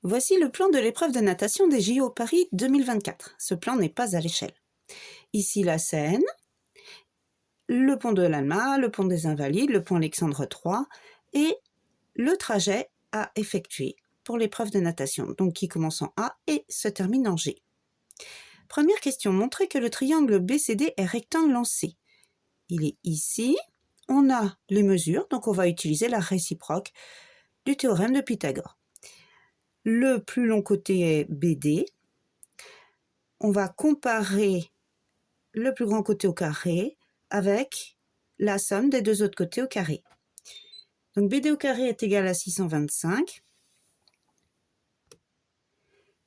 Voici le plan de l'épreuve de natation des JO Paris 2024. Ce plan n'est pas à l'échelle. Ici la Seine, le pont de l'Alma, le pont des Invalides, le pont Alexandre III et le trajet à effectuer pour l'épreuve de natation, donc qui commence en A et se termine en G. Première question, montrez que le triangle BCD est rectangle en C. Il est ici, on a les mesures, donc on va utiliser la réciproque du théorème de Pythagore. Le plus long côté est BD. On va comparer le plus grand côté au carré avec la somme des deux autres côtés au carré. Donc BD au carré est égal à 625.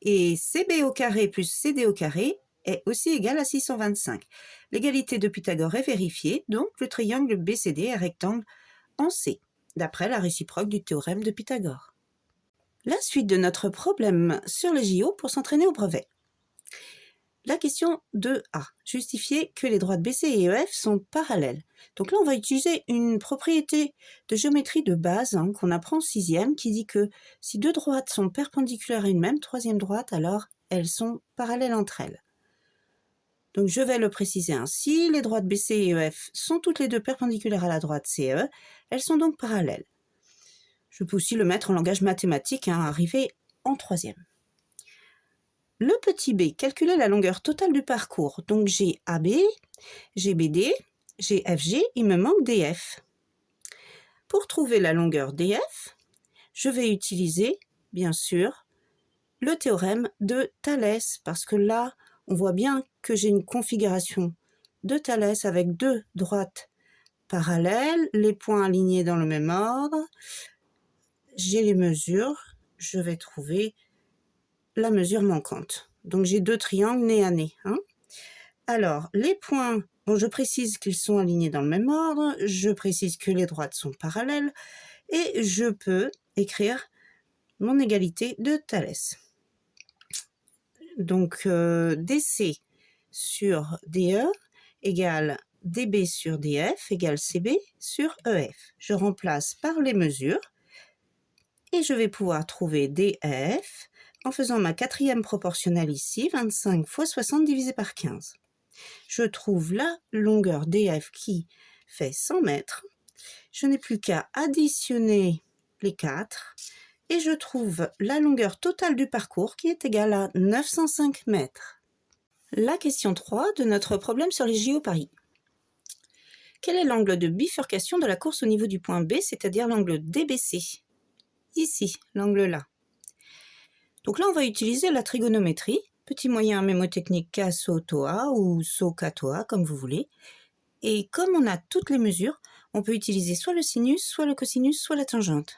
Et CB au carré plus CD au carré est aussi égal à 625. L'égalité de Pythagore est vérifiée, donc le triangle BCD est rectangle en C, d'après la réciproque du théorème de Pythagore. La suite de notre problème sur les JO pour s'entraîner au brevet. La question 2A. Justifier que les droites BC et EF sont parallèles. Donc là, on va utiliser une propriété de géométrie de base qu'on apprend en 6e qui dit que si deux droites sont perpendiculaires à une même troisième droite, alors elles sont parallèles entre elles. Donc je vais le préciser ainsi. Les droites BC et EF sont toutes les deux perpendiculaires à la droite CE. Elles sont donc parallèles. Je peux aussi le mettre en langage mathématique, arrivé en 3e. Le petit b, calculer la longueur totale du parcours. Donc j'ai AB, j'ai BD, j'ai FG, il me manque DF. Pour trouver la longueur DF, je vais utiliser, bien sûr, le théorème de Thalès, parce que là, on voit bien que j'ai une configuration de Thalès avec deux droites parallèles, les points alignés dans le même ordre. J'ai les mesures, je vais trouver la mesure manquante. Donc j'ai deux triangles nez à nez. Alors, les points, je précise qu'ils sont alignés dans le même ordre, je précise que les droites sont parallèles, et je peux écrire mon égalité de Thalès. Donc, DC sur DE égale DB sur DF égale CB sur EF. Je remplace par les mesures, et je vais pouvoir trouver DF en faisant ma quatrième proportionnelle ici, 25 fois 60 divisé par 15. Je trouve la longueur DF qui fait 100 mètres. Je n'ai plus qu'à additionner les 4 et je trouve la longueur totale du parcours qui est égale à 905 mètres. La question 3 de notre problème sur les JO Paris. Quel est l'angle de bifurcation de la course au niveau du point B, c'est-à-dire l'angle DBC? Ici, l'angle là. Donc là, on va utiliser la trigonométrie, petit moyen mémotechnique K-SO-TOA ou SO-K-TOA, comme vous voulez. Et comme on a toutes les mesures, on peut utiliser soit le sinus, soit le cosinus, soit la tangente.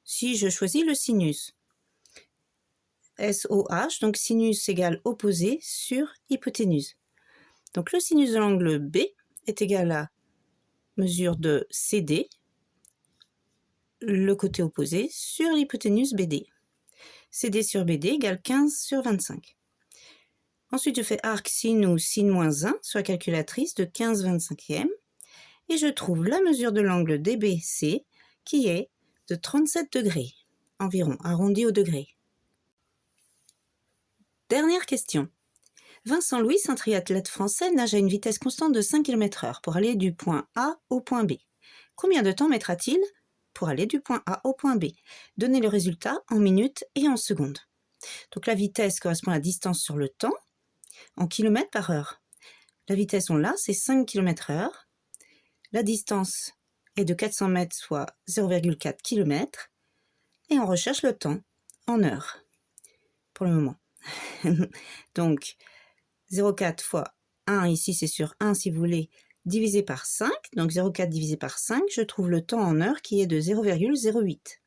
Si je choisis le sinus, SOH, donc sinus égale opposé sur hypoténuse. Donc le sinus de l'angle B est égal à mesure de CD, le côté opposé, sur l'hypoténuse BD. CD sur BD égale 15 sur 25. Ensuite, je fais arc sin ou sin moins 1 sur la calculatrice de 15/25e et je trouve la mesure de l'angle DBC qui est de 37 degrés, environ, arrondi au degré. Dernière question. Vincent Louis, un triathlète français, nage à une vitesse constante de 5 km/h pour aller du point A au point B. Combien de temps mettra-t-il pour aller du point A au point B? Donnez le résultat en minutes et en secondes. Donc la vitesse correspond à la distance sur le temps en kilomètres par heure. La vitesse, on l'a, c'est 5 km/h. La distance est de 400 mètres, soit 0,4 km. Et on recherche le temps en heures, pour le moment. Donc, 0,4 fois 1, ici c'est sur 1 si vous voulez, divisé par 5. Donc 0,4 divisé par 5, je trouve le temps en heures qui est de 0,08.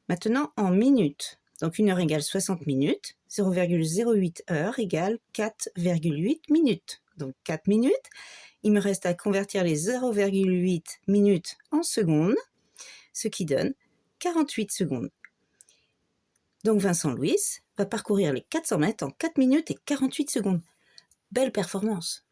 Maintenant, en minutes. Donc 1 heure égale 60 minutes. 0,08 heures égale 4,8 minutes. Donc 4 minutes. Il me reste à convertir les 0,8 minutes en secondes, ce qui donne 48 secondes. Donc Vincent Louis va parcourir les 400 mètres en 4 minutes et 48 secondes. Belle performance!